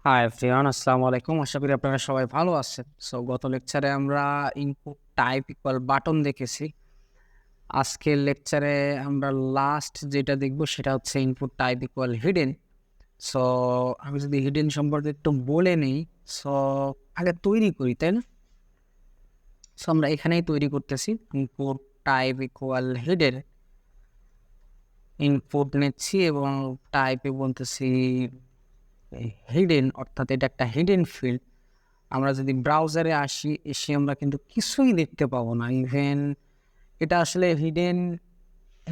Hi everyone, আসসালামু আলাইকুম। আশা করি আপনারা সবাই ভালো আছেন। সো গত লেকচারে আমরা ইনপুট টাইপ ইকুয়াল বাটন দেখেছি। আজকের লেকচারে আমরা লাস্ট যেটা দেখব সেটা হচ্ছে input type equal hidden. So আমি যদি হিডেন সম্পর্কে একটু বলে নিই, সো আগে তৈরি করি, তাই না? সো আমরা এখানেই তৈরি করতেছি input type equal hidden. Input নিচ্ছি এবং টাইপে বলতেছি হিডেন, অর্থাৎ এটা একটা হিডেন ফিল্ড। আমরা যদি ব্রাউজারে এসে আমরা কিন্তু কিছুই দেখতে পাবো না। ইভেন এটা আসলে hidden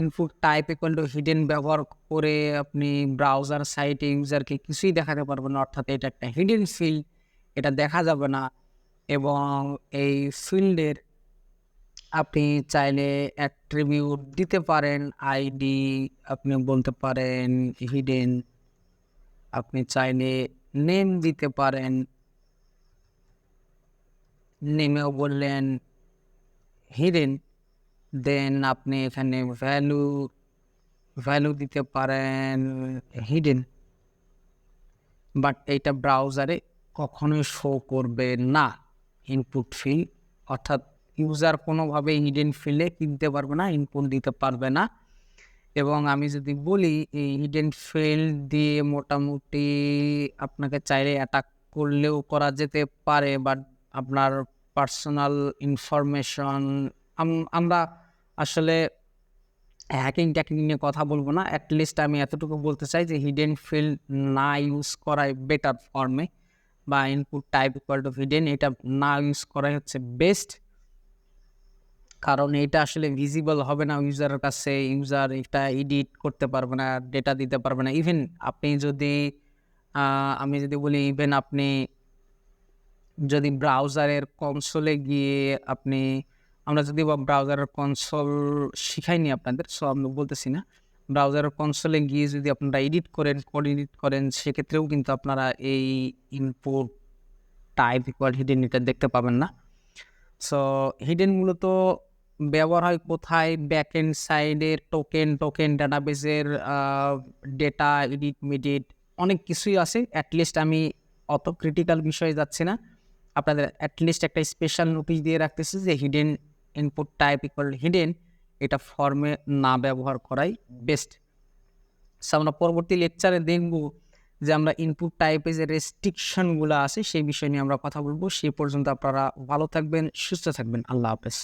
input type equal to hidden ব্যবহার করে আপনি ব্রাউজার সাইটে ইউজারকে কিছুই দেখাতে পারবেন না, অর্থাৎ এটা একটা হিডেন ফিল্ড, এটা দেখা যাবে না। এবং এই ফিল্ডের আপনি চাইলে অ্যাট্রিবিউট দিতে পারেন, আইডি আপনি বলতে পারেন হিডেন, আপনি চাইলে নেম দিতে পারেন, নেমেও বললেন হিডেন। দেন আপনি এখানে ভ্যালু দিতে পারেন হিডেন, বাট এইটা ব্রাউজারে কখনোই শো করবে না ইনপুট ফিল্ড, অর্থাৎ ইউজার কোনোভাবে হিডেন ফিল্ডে কিনতে পারবে না, ইনপুট দিতে পারবে না। এবং আমি যদি বলি এই হিডেন ফিল্ড দিয়ে মোটামুটি আপনাকে চাইলে অ্যাটাক করলেও করা যেতে পারে, বাট আপনার পার্সোনাল ইনফরমেশন আমরা আসলে হ্যাকিং ট্যাকিং নিয়ে কথা বলবো না। অ্যাটলিস্ট আমি এতটুকু বলতে চাই যে হিডেন ফিল্ড না ইউজ করাই বেটার ফর্মে, বা input type equal to hidden এটা না ইউজ করাই হচ্ছে বেস্ট। কারণ এটা আসলে ভিজিবল হবে না ইউজারের কাছে, ইউজার এটা এডিট করতে পারবে না, ডেটা দিতে পারবে না। ইভেন আপনি যদি আমি যদি বলি, ইভেন আপনি যদি ব্রাউজারের কনসোলে গিয়ে আপনি আমরা যদি ব্রাউজারের কনসোল শিখাইনি আপনাদের, সো আমি বলতেছি না, ব্রাউজারের কনসোলে গিয়ে যদি আপনারা এডিট করেন, কোড এডিট করেন, সেক্ষেত্রেও কিন্তু আপনারা এই ইনপুট টাইপ ইকুয়াল হিডেন এটা দেখতে পাবেন না। সো হিডেন মূলত ব্যবহার হয় কোথায়? ব্যাক এন্ড সাইডের টোকেন ডাটাবেসের ডেটা এডিট মেডিট অনেক কিছুই আছে। অ্যাটলিস্ট আমি অত ক্রিটিক্যাল বিষয়ে যাচ্ছি না, আপনাদের অ্যাটলিস্ট একটা স্পেশাল নোটিশ দিয়ে রাখতেছি যে hidden input type equal hidden এটা ফর্মে না ব্যবহার করাই বেস্ট। সো আমরা পরবর্তী লেকচারে দেখব যে আমরা ইনপুট টাইপে যে রেস্ট্রিকশনগুলো আছে সেই বিষয় নিয়ে আমরা কথা বলবো। সেই পর্যন্ত আপনারা ভালো থাকবেন, সুস্থ থাকবেন। আল্লাহ হাফেজ।